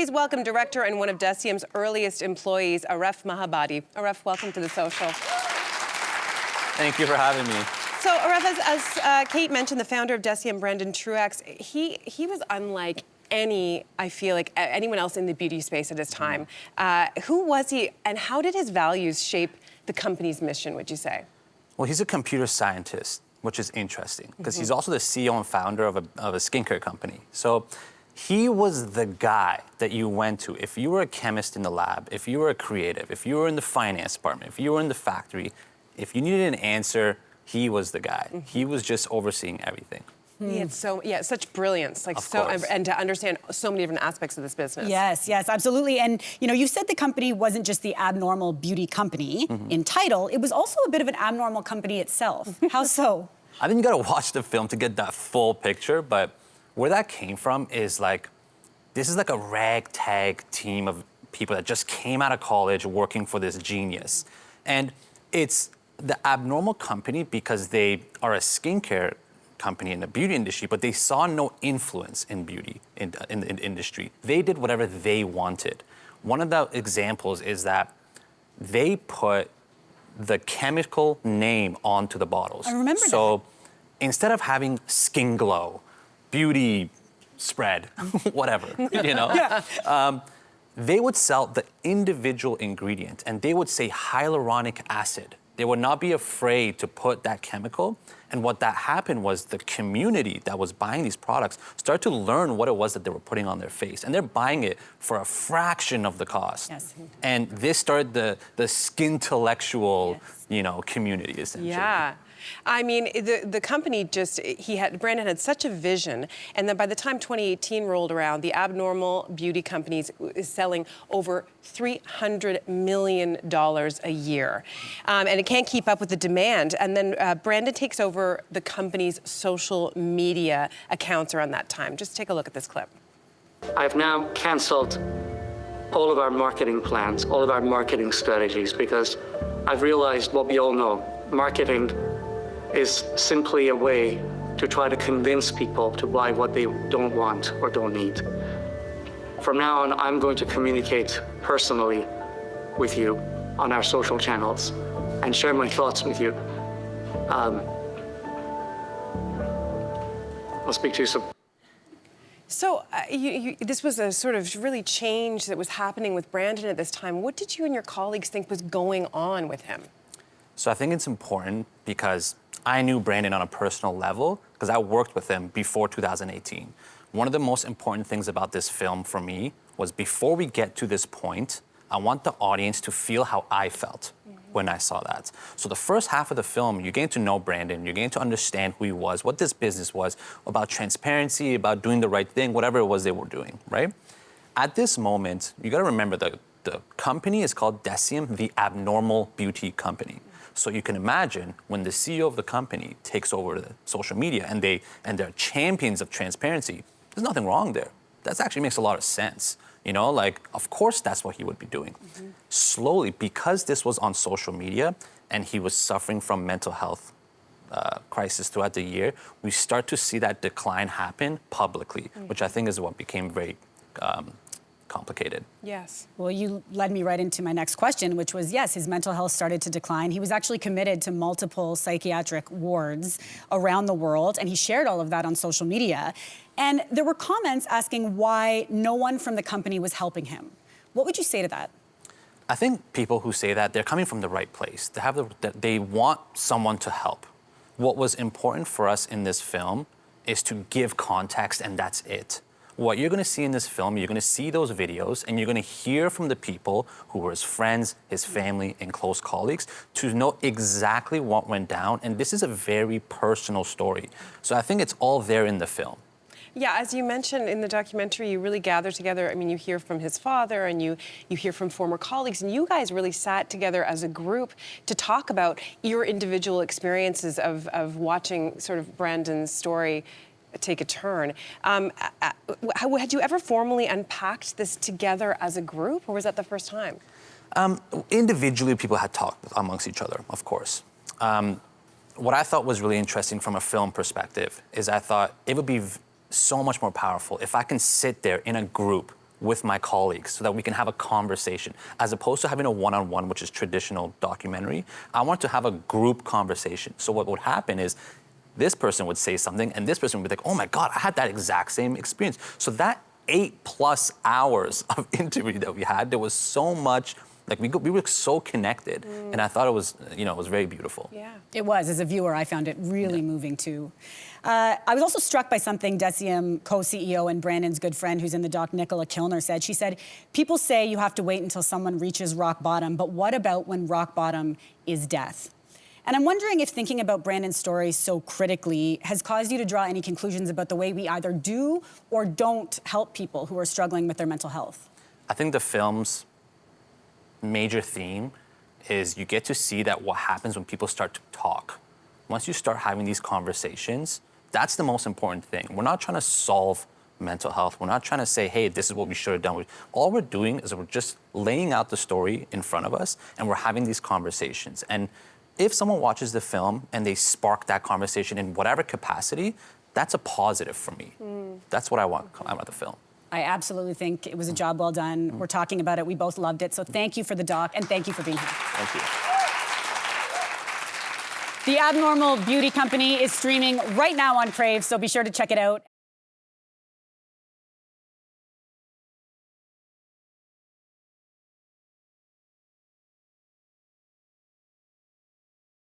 please welcome director and one of DECIEM's earliest employees, Aref Mahabadi. Aref, welcome to The Social. Thank you for having me. So, Aref, as Kate mentioned, the founder of DECIEM, Brandon Truaxe, he was unlike I feel like anyone else in the beauty space at his time. Who was he, and how did his values shape the company's mission, would you say? Well, he's a computer scientist, which is interesting, because he's also the CEO and founder of a skincare company. So he was the guy that you went to if you were a chemist in the lab, if you were a creative, if you were in the finance department, if you were in the factory, if you needed an answer, he was the guy. He was just overseeing everything. He had such brilliance, and to understand so many different aspects of this business. Yes, yes, absolutely. And you said the company wasn't just the abnormal beauty company in title; it was also a bit of an abnormal company itself. How so? I think you got to watch the film to get that full picture. But where that came from is this is like a ragtag team of people that just came out of college working for this genius, and it's the abnormal company because they are a skincare company in the beauty industry, but they saw no influence in beauty in the industry. They did whatever they wanted. One of the examples is that they put the chemical name onto the bottles. I remember so instead of having skin glow, beauty spread, whatever, they would sell the individual ingredient, and they would say hyaluronic acid. They would not be afraid to put that chemical. And what that happened was the community that was buying these products started to learn what it was that they were putting on their face. And they're buying it for a fraction of the cost. Yes. And this started the skintellectual, community, essentially. Yeah. I mean, the company Brandon had such a vision, and then by the time 2018 rolled around, the abnormal beauty companies is selling over $300 million a year. And it can't keep up with the demand. And then Brandon takes over the company's social media accounts around that time. Just take a look at this clip. I've now canceled all of our marketing plans, all of our marketing strategies, because I've realized what we all know. Marketing is simply a way to try to convince people to buy what they don't want or don't need. From now on, I'm going to communicate personally with you on our social channels and share my thoughts with you. I'll speak to you soon. So this was a sort of really change that was happening with Brandon at this time. What did you and your colleagues think was going on with him? So I think it's important because I knew Brandon on a personal level because I worked with him before 2018. One of the most important things about this film for me was before we get to this point, I want the audience to feel how I felt when I saw that. So the first half of the film, you're getting to know Brandon, you're getting to understand who he was, what this business was, about transparency, about doing the right thing, whatever it was they were doing, right? At this moment, you gotta remember the company is called DECIEM, the Abnormal Beauty Company. So you can imagine when the CEO of the company takes over the social media and they're champions of transparency, there's nothing wrong there. That actually makes a lot of sense. Of course that's what he would be doing. Slowly, because this was on social media and he was suffering from mental health crisis throughout the year, we start to see that decline happen publicly, which I think is what became very complicated. Yes. Well, you led me right into my next question, which was, yes, his mental health started to decline. He was actually committed to multiple psychiatric wards around the world, and he shared all of that on social media. And there were comments asking why no one from the company was helping him. What would you say to that? I think people who say that, they're coming from the right place. They want someone to help. What was important for us in this film is to give context, and that's it. What you're gonna see in this film, you're gonna see those videos and you're gonna hear from the people who were his friends, his family, and close colleagues to know exactly what went down. And this is a very personal story. So I think it's all there in the film. Yeah, as you mentioned in the documentary, you really gather together. I mean, you hear from his father and you hear from former colleagues, and you guys really sat together as a group to talk about your individual experiences of watching sort of Brandon's story take a turn. Had you ever formally unpacked this together as a group, or was that the first time? Individually, people had talked amongst each other, of course. What I thought was really interesting from a film perspective is I thought it would be so much more powerful if I can sit there in a group with my colleagues so that we can have a conversation. As opposed to having a one-on-one, which is traditional documentary, I want to have a group conversation. So what would happen is this person would say something and this person would be like, oh my God, I had that exact same experience. So that 8+ hours of interview that we had, there was so much, like we were so connected. And I thought it was, it was very beautiful. Yeah. It was. As a viewer, I found it really moving too. I was also struck by something DECIEM co-CEO and Brandon's good friend who's in the doc, Nicola Kilner, said. She said, people say you have to wait until someone reaches rock bottom, but what about when rock bottom is death? And I'm wondering if thinking about Brandon's story so critically has caused you to draw any conclusions about the way we either do or don't help people who are struggling with their mental health. I think the film's major theme is you get to see that what happens when people start to talk. Once you start having these conversations, that's the most important thing. We're not trying to solve mental health. We're not trying to say, hey, this is what we should have done. All we're doing is we're just laying out the story in front of us and we're having these conversations. And if someone watches the film and they spark that conversation in whatever capacity, that's a positive for me. That's what I want out of the film. I absolutely think it was a job well done. We're talking about it. We both loved it. So thank you for the doc and thank you for being here. Thank you. The Abnormal Beauty Company is streaming right now on Crave, so be sure to check it out.